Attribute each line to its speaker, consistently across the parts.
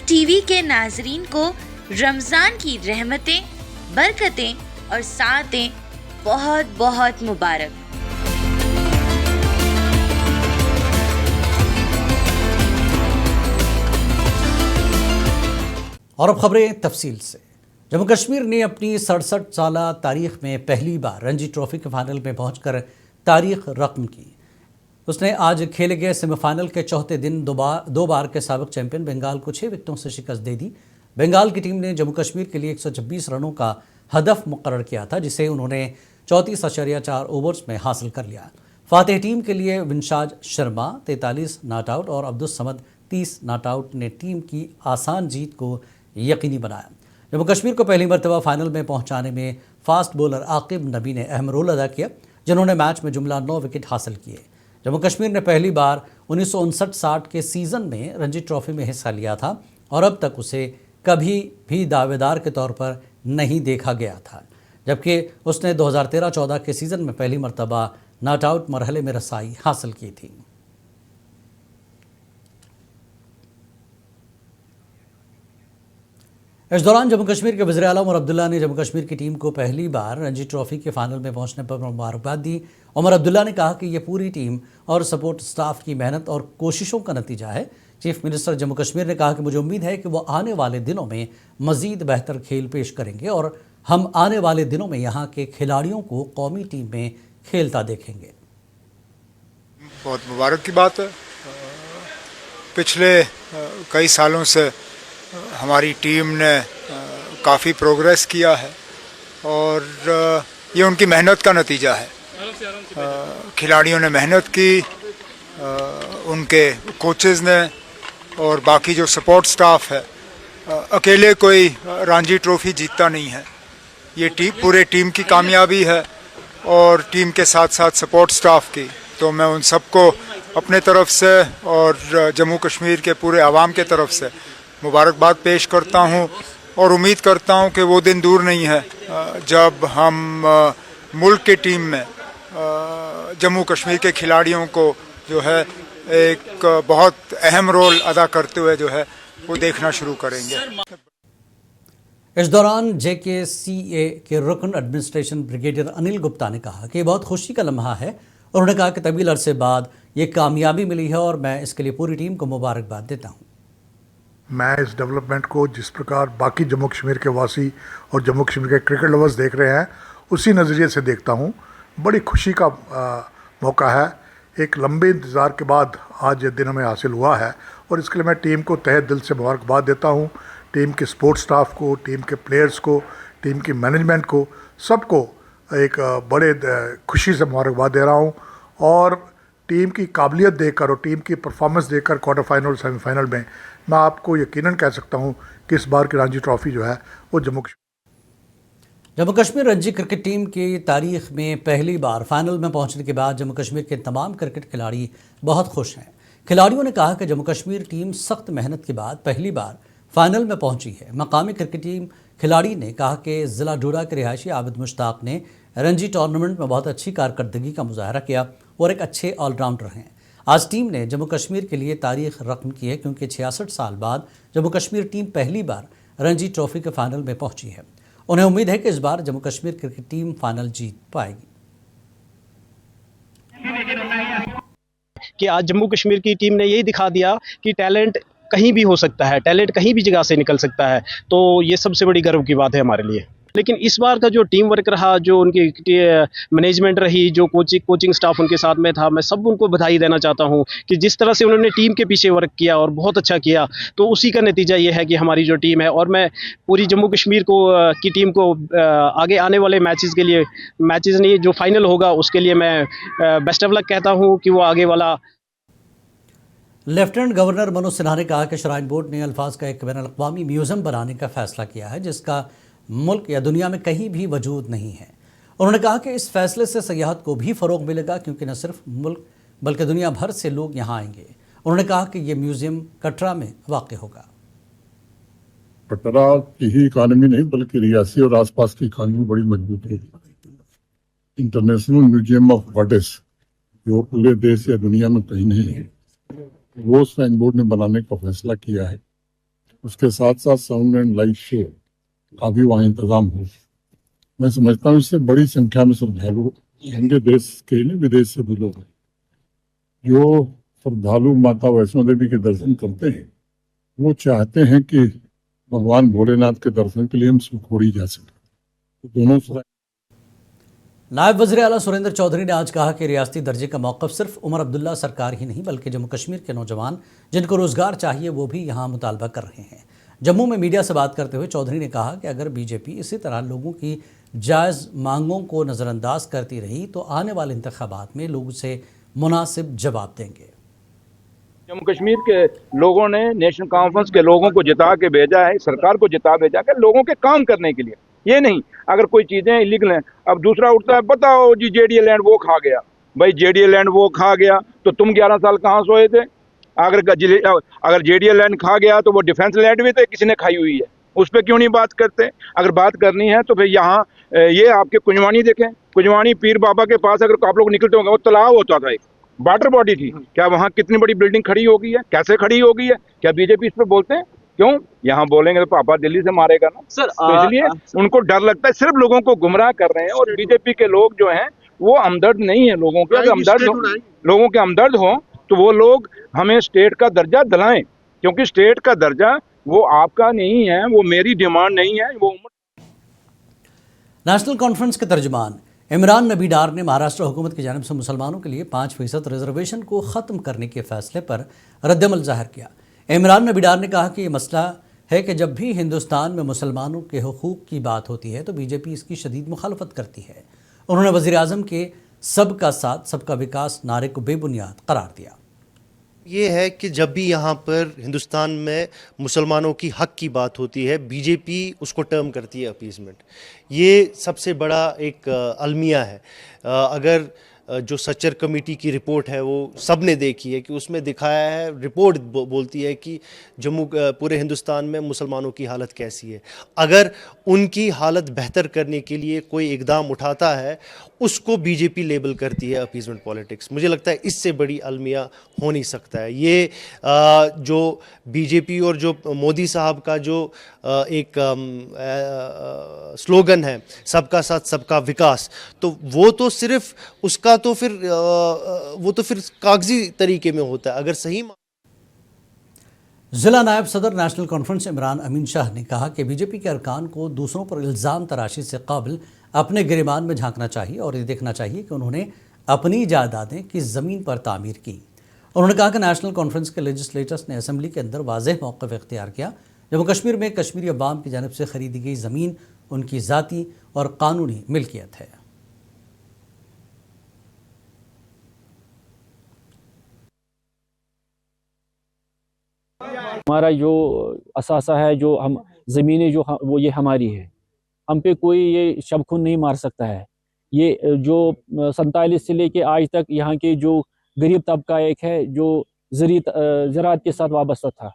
Speaker 1: TV के नाजरीन को रमजान की रहमतें, बरकतें और साअतें बहुत बहुत मुबारक।
Speaker 2: और अब खबरें तफसील से। जम्मू कश्मीर ने अपनी 67 साला तारीख में पहली बार रणजी ट्रॉफी के फाइनल में पहुंचकर तारीख रकम की। उसने आज खेले गए सेमीफाइनल के चौथे दिन दो बार के साबिक चैंपियन बंगाल को 6 विकेटों से शिकस्त दे दी। बंगाल की टीम ने जम्मू कश्मीर के लिए 126 रनों का हदफ मुकर्रर किया था, जिसे उन्होंने 34.4 ओवर्स में हासिल कर लिया। फातेह टीम के लिए विंशाज शर्मा 43 नॉट आउट और अब्दुल समद 30 नॉट आउट ने टीम की आसान जीत को यकीनी बनाया। जम्मू कश्मीर को पहली मरतबा फाइनल में पहुंचाने में फास्ट बॉलर आकिब नबी ने अहम रोल अदा किया, जिन्होंने मैच में जुमला 9 विकेट हासिल किए। जम्मू कश्मीर ने पहली बार 1959-60 के सीज़न में रणजी ट्रॉफी में हिस्सा लिया था और अब तक उसे कभी भी दावेदार के तौर पर नहीं देखा गया था, जबकि उसने 2013-14 के सीज़न में पहली मरतबा नॉट आउट मरहले में रसाई हासिल की थी। इस दौरान जम्मू कश्मीर के वज़ीर आला उमर अब्दुल्ला ने जम्मू कश्मीर की टीम को पहली बार रणजी ट्रॉफी के फाइनल में पहुंचने पर मुबारकबाद दी। उमर अब्दुल्ला ने कहा कि यह पूरी टीम और सपोर्ट स्टाफ की मेहनत और कोशिशों का नतीजा है। चीफ मिनिस्टर जम्मू कश्मीर ने कहा कि मुझे उम्मीद है कि वो आने वाले दिनों में मज़ीद बेहतर खेल पेश करेंगे और हम आने वाले दिनों में यहाँ के खिलाड़ियों को कौमी टीम में खेलता देखेंगे।
Speaker 3: बहुत मुबारक की बात है। पिछले कई सालों से हमारी टीम ने काफ़ी प्रोग्रेस किया है और ये उनकी मेहनत का नतीजा है। खिलाड़ियों ने मेहनत की, उनके कोचेज़ ने और बाकी जो सपोर्ट स्टाफ है। अकेले कोई रणजी ट्रॉफी जीतता नहीं है, ये पूरे टीम की कामयाबी है और टीम के साथ साथ सपोर्ट स्टाफ की। तो मैं उन सबको अपने तरफ से और जम्मू कश्मीर के पूरे आवाम के तरफ से मुबारकबाद पेश करता हूँ और उम्मीद करता हूँ कि वो दिन दूर नहीं है जब हम मुल्क की टीम में जम्मू कश्मीर के खिलाड़ियों को जो है एक बहुत अहम रोल अदा करते हुए जो है वो देखना शुरू करेंगे।
Speaker 2: इस दौरान JKCA के रुकन एडमिनिस्ट्रेशन ब्रिगेडियर अनिल गुप्ता ने कहा कि बहुत खुशी का लम्हा है। उन्होंने कहा कि तवील अरसे बाद ये कामयाबी मिली है और मैं इसके लिए पूरी टीम को मुबारकबाद देता हूँ।
Speaker 4: मैं इस डेवलपमेंट को जिस प्रकार बाकी जम्मू कश्मीर के वासी और जम्मू कश्मीर के क्रिकेट लवर्स देख रहे हैं उसी नज़रिए से देखता हूँ। बड़ी खुशी का मौका है। एक लंबे इंतज़ार के बाद आज ये दिन हमें हासिल हुआ है और इसके लिए मैं टीम को तहे दिल से मुबारकबाद देता हूँ। टीम के सपोर्ट स्टाफ को, टीम के प्लेयर्स को, टीम की मैनेजमेंट को, सबको एक बड़े खुशी से मुबारकबाद दे रहा हूँ। और टीम की काबिलियत देखकर और टीम की परफॉर्मेंस देखकर क्वार्टर फाइनल और सेमीफाइनल में मैं आपको यकीनन कह सकता हूं कि इस बार की रणजी ट्रॉफी जो है वो जम्मू
Speaker 2: कश्मीर रणजी क्रिकेट टीम की तारीख में पहली बार फाइनल में पहुंचने के बाद जम्मू कश्मीर के तमाम क्रिकेट खिलाड़ी बहुत खुश हैं। खिलाड़ियों ने कहा कि जम्मू कश्मीर टीम सख्त मेहनत के बाद पहली बार फाइनल में पहुंची है। मकामी क्रिकेट टीम खिलाड़ी ने कहा कि ज़िला डोडा के रिहायशी आबिद मुश्ताक ने रणजी टूर्नामेंट में बहुत अच्छी कारकर्दगी का मुजाहरा किया और एक अच्छे ऑलराउंडर हैं। आज टीम ने जम्मू कश्मीर के लिए तारीख रकम की है, क्योंकि 66 साल बाद जम्मू कश्मीर टीम पहली बार रणजी ट्रॉफी के फाइनल में पहुंची है। उन्हें उम्मीद है कि इस बार Jammu Kashmir cricket team final जीत पाएगी।
Speaker 5: कि आज जम्मू कश्मीर की टीम ने यही दिखा दिया कि टैलेंट कहीं भी हो सकता है, टैलेंट कहीं भी जगह से निकल सकता है। तो ये सबसे बड़ी गर्व की बात है हमारे लिए। लेकिन इस बार का जो टीम वर्क रहा, जो उनकी मैनेजमेंट रही, जो कोचिंग स्टाफ उनके साथ में था, मैं सब उनको बधाई देना चाहता हूं कि जिस तरह से उन्होंने टीम के पीछे वर्क किया और बहुत अच्छा किया, तो उसी का नतीजा ये है कि हमारी जो टीम है। और मैं पूरी जम्मू कश्मीर की टीम को आगे आने वाले मैचेस नहीं, जो फाइनल होगा उसके लिए मैं बेस्ट ऑफ लक कहता हूँ कि वो आगे वाला।
Speaker 2: लेफ्टिनेंट गवर्नर मनोज सिन्हा ने कहा कि श्राइन बोर्ड ने अल्फाज का एक बैनुल-अक़वामी म्यूज़ियम बनाने का फैसला किया है, जिसका मुल्क या दुनिया में कहीं भी वजूद नहीं है। उन्होंने कहा कि इस फैसले से सयाहत को भी फ़रोग़ मिलेगा, क्योंकि न सिर्फ मुल्क बल्कि दुनिया भर से लोग यहाँ आएंगे। उन्होंने कहा कि ये म्यूज़ियम कटरा में वाक़ होगा।
Speaker 6: कटरा की ही इकानमी नहीं बल्कि रियासी और आसपास की इकानमी बड़ी मजबूत होगी। इंटरनेशनल म्यूजियम ऑफ वर्ड्स जो पूरे देश या दुनिया में कहीं नहीं है, वो श्राइन बोर्ड ने बनाने का फैसला किया है। उसके साथ साथ साउंड एंड लाइट शो का भी वहाँ इंतजाम हो। मैं समझता हूँ इससे बड़ी संख्या में श्रद्धालु होंगे, देश के नहीं विदेश से भी लोग हैं। जो श्रद्धालु माता वैष्णो देवी के दर्शन करते हैं वो चाहते हैं कि भगवान भोलेनाथ के दर्शन के लिए हम सुखोड़ी जा सकें। तो दोनों
Speaker 2: नायब वज़ीर आला सुरेंद्र चौधरी ने आज कहा कि रियासती दर्जे का मौक़िफ़ सिर्फ उमर अब्दुल्ला सरकार ही नहीं बल्कि जम्मू कश्मीर के नौजवान जिनको रोज़गार चाहिए वो भी यहाँ मुतालबा कर रहे हैं। जम्मू में मीडिया से बात करते हुए चौधरी ने कहा कि अगर बीजेपी इसी तरह लोगों की जायज़ मांगों को नज़रअंदाज करती रही तो आने वाले इंतखाबात में लोग उसे मुनासिब जवाब देंगे।
Speaker 7: जम्मू कश्मीर के लोगों ने नेशनल कॉन्फ्रेंस के लोगों को जिता के भेजा है, सरकार को जिता भेजा के लोगों के काम करने के लिए। ये नहीं अगर कोई चीजें इलीगल हैं। अब दूसरा उठता है, बताओ जी जेडीए लैंड वो खा गया। भाई जेडीए लैंड वो खा गया तो तुम 11 साल कहाँ सोए थे? अगर जेडीए लैंड खा गया तो वो डिफेंस लैंड भी तो किसी ने खाई हुई है, उस पर क्यों नहीं बात करते? अगर बात करनी है तो फिर यहाँ ये आपके कुंजवानी देखें, कुंजवानी पीर बाबा के पास अगर आप लोग निकलते होंगे वो तालाब होता था, एक वाटर बॉडी थी। क्या वहाँ कितनी बड़ी बिल्डिंग खड़ी हो गई है? कैसे खड़ी हो गई है? क्या बीजेपी इस पर बोलते हैं? क्यों? यहाँ बोलेंगे तो पापा दिल्ली से मारेगा ना सर। तो इसलिए उनको डर लगता है, सिर्फ लोगों को गुमराह कर रहे हैं। और बीजेपी के लोग जो हैं वो हमदर्द नहीं है लोगों के। अगर लोगों के हमदर्द हो तो वो लोग हमें स्टेट का दर्जा दिलाएं, क्योंकि स्टेट का दर्जा वो आपका नहीं है, वो मेरी डिमांड नहीं है। वो
Speaker 2: नेशनल कॉन्फ्रेंस के तर्जुमान इमरान नबी डार ने महाराष्ट्र हुकूमत की जानिब से मुसलमानों के लिए 5% रिजर्वेशन को ख़त्म करने के फैसले पर रद्दमल ज़ाहिर किया। इमरान नबी डार ने कहा कि ये मसला है कि जब भी हिंदुस्तान में मुसलमानों के हुकूक की बात होती है तो बीजेपी इसकी शदीद मुखालफत करती है। उन्होंने वज़ीर आज़म के सबका साथ सबका विकास नारे को बेबुनियाद करार दिया।
Speaker 8: ये है कि जब भी यहाँ पर हिंदुस्तान में मुसलमानों की हक की बात होती है बीजेपी उसको टर्म करती है अपीजमेंट। ये सबसे बड़ा एक अलमिया है। अगर जो सच्चर कमेटी की रिपोर्ट है वो सब ने देखी है कि उसमें दिखाया है, रिपोर्ट बोलती है कि पूरे हिंदुस्तान में मुसलमानों की हालत कैसी है। अगर उनकी हालत बेहतर करने के लिए कोई इकदाम उठाता है उसको बीजेपी लेबल करती है अपीजमेंट पॉलिटिक्स। मुझे लगता है इससे बड़ी अलमिया हो नहीं सकता है। ये जो बीजेपी और जो मोदी साहब का जो एक स्लोगन है सबका साथ सबका विकास, तो वो तो सिर्फ उसका तो फिर वो तो फिर कागजी तरीके में होता है। अगर सही
Speaker 2: जिला नायब सदर नेशनल कॉन्फ्रेंस इमरान अमीन शाह ने कहा कि बीजेपी के अरकान को दूसरों पर इल्ज़ाम तराशी से काबिल अपने गिरेबान में झांकना चाहिए और ये देखना चाहिए कि उन्होंने अपनी जायदादें किस ज़मीन पर तामीर की। उन्होंने कहा कि नेशनल कॉन्फ्रेंस के लेजिस्लेटर्स ने असम्बली के अंदर वाज़ेह मौक़िफ़ इख्तियार किया। जम्मू कश्मीर में कश्मीरी अवाम की जानिब से ख़रीदी गई ज़मीन उनकी ज़ाती और कानूनी मिल्कियत है।
Speaker 9: हमारा जो असासा है, जो हम ज़मीनें जो वो ये हमारी है, हम पे कोई ये शबखुन नहीं मार सकता है। ये जो 47 से लेके आज तक यहाँ के जो गरीब तबका एक है जो ज़राअत के साथ वाबस्ता था,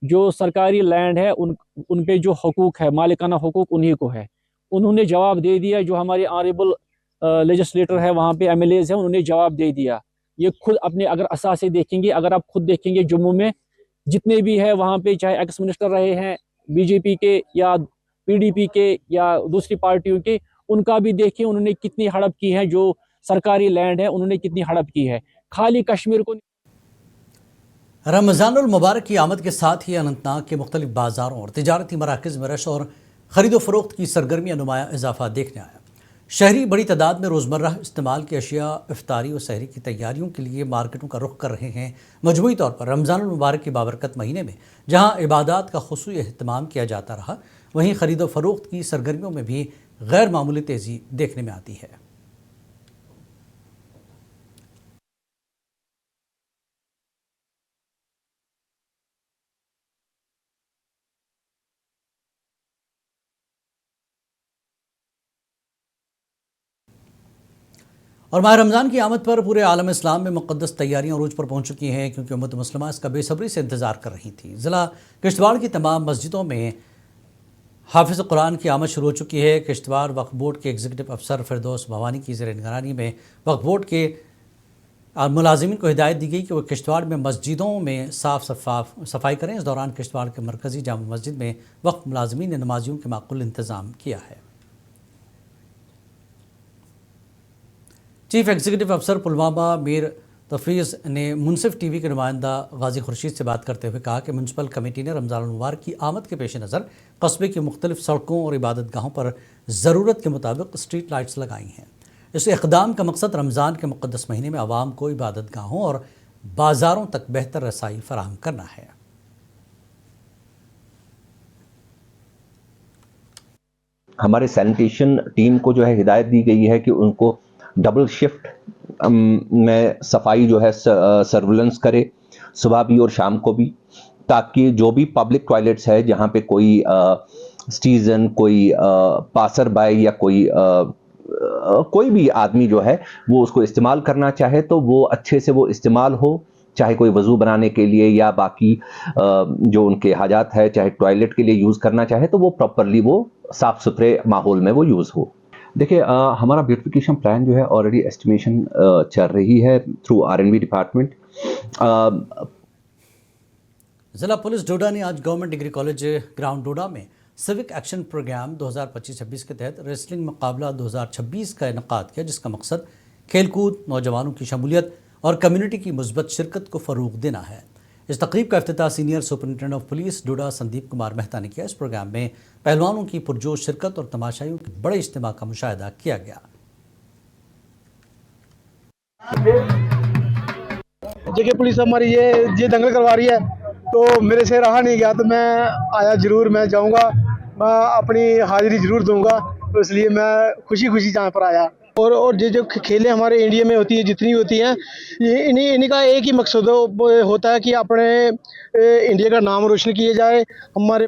Speaker 9: जो सरकारी लैंड है उन पे जो हुकूक है, मालिकाना हुकूक उन्हीं को है। उन्होंने जवाब दे दिया। जो हमारे ऑनरेबल लेजिस्लेटर है वहाँ पे MLAs हैं, उन्होंने जवाब दे दिया। ये खुद अपने अगर असासे देखेंगे, अगर आप खुद देखेंगे जम्मू में जितने भी है वहाँ पे चाहे एक्स मिनिस्टर रहे हैं बीजेपी के या PDP के या दूसरी पार्टियों के, उनका भी देखिए उन्होंने कितनी हड़प की है। जो सरकारी लैंड है उन्होंने कितनी हड़प की है। खाली कश्मीर को
Speaker 2: रमज़ानुल मुबारक की आमद के साथ ही अनंतनाग के मुख्तलिफ बाज़ारों और तिजारती मराकज़ में रश और ख़रीदो फ़रोख्त की सरगर्मियाँ नुमाया इजाफा देखने आया। शहरी बड़ी तादाद में रोज़मर्रा इस्तेमाल की अशिया इफ्तारी और सहरी की तैयारियों के लिए मार्केटों का रुख कर रहे हैं। मजमूई तौर पर रमज़ानुल मुबारक के बाबरकत महीने में जहाँ इबादत का खुसूसी एहतमाम किया जाता रहा, वहीं ख़रीदो फ़रोख्त की सरगर्मियों में भी गैर मामूली तेज़ी देखने में आती है। और माह रमज़ान की आमद पर पूरे आलम इस्लाम में मुक़द्दस तैयारियां अरूज पर पहुंच चुकी हैं, क्योंकि उम्मत मुस्लिमा इसका बेसब्री से इंतज़ार कर रही थी। ज़िला किश्तवाड़ की तमाम मस्जिदों में हाफिज़ कुरान की आमद शुरू हो चुकी है। किश्तवाड़ वक्फ बोर्ड के एग्जीक्यूटिव अफसर फिरदौस भवानी की ज़ेर निगरानी में वक्फ बोर्ड के और मुलाजिमीन को हिदायत दी गई कि वह किश्तवाड़ में मस्जिदों में सफाई करें। इस दौरान किश्तवाड़ के मरकज़ी जामा मस्जिद में वक्त मुलाजिमीन ने नमाजियों के माकूल इंतज़ाम किया है। चीफ एग्जीक्यूटिव अफसर पुलवामा मीर तफरीज़ ने मुनसिफ टीवी के नुमाइंदा गाजी खुर्शीद से बात करते हुए कहा कि म्यूनसिपल कमेटी ने रमज़ान मुबारक की आमद के पेश नज़र कस्बे की मुख्तलिफ सड़कों और इबादत गाहों पर ज़रूरत के मुताबिक स्ट्रीट लाइट्स लगाई हैं। इस इक़दाम का मकसद रमज़ान के मुक़द्दस महीने में आवाम को इबादत गाहों और बाज़ारों तक बेहतर रसाई फराहम करना है।
Speaker 10: हमारे सैनिटेशन टीम को जो है हिदायत दी गई है कि उनको डबल शिफ्ट में सफाई जो है सर्विलेंस करे, सुबह भी और शाम को भी, ताकि जो भी पब्लिक टॉयलेट्स है जहाँ पे कोई सिटीजन, कोई पासर बाय या कोई भी आदमी जो है वो उसको इस्तेमाल करना चाहे तो वो अच्छे से वो इस्तेमाल हो, चाहे कोई वज़ू बनाने के लिए या बाकी जो उनके हाजात है, चाहे टॉयलेट के लिए यूज़ करना चाहे तो वो प्रॉपरली वो साफ़ सुथरे माहौल में वो यूज़ हो। देखिए, हमारा ब्यूटिफिकेशन प्लान जो है ऑलरेडी एस्टिमेशन चल रही है थ्रू R&B डिपार्टमेंट।
Speaker 2: ज़िला पुलिस डोडा ने आज गवर्नमेंट डिग्री कॉलेज ग्राउंड डोडा में सिविक एक्शन प्रोग्राम 2025-26 के तहत रेसलिंग मुकाबला 2026 का इनेकाद किया, जिसका मकसद खेलकूद, नौजवानों की शमूलियत और कम्युनिटी की मुस्बत शिरकत को फ़रोग़ देना है। इस तकरीब का इफ्तिताह सीनियर सुपरिटेंडेंट ऑफ पुलिस डोडा संदीप कुमार मेहता ने किया। इस प्रोग्राम में पहलवानों की पुरजोश शिरकत और तमाशाइयों के बड़े इज्तिमा का मुशाहिदा किया गया।
Speaker 11: जगह पुलिस हमारी ये दंगल करवा रही है तो मेरे से रहा नहीं गया, तो मैं आया ज़रूर, मैं जाऊंगा, मैं अपनी हाजिरी ज़रूर दूंगा, तो इसलिए मैं खुशी यहाँ पर आया। और जो खेलें हमारे इंडिया में होती हैं, जितनी होती हैं, ये इन्हीं का एक ही मकसद होता है कि अपने इंडिया का नाम रोशन किया जाए, हमारे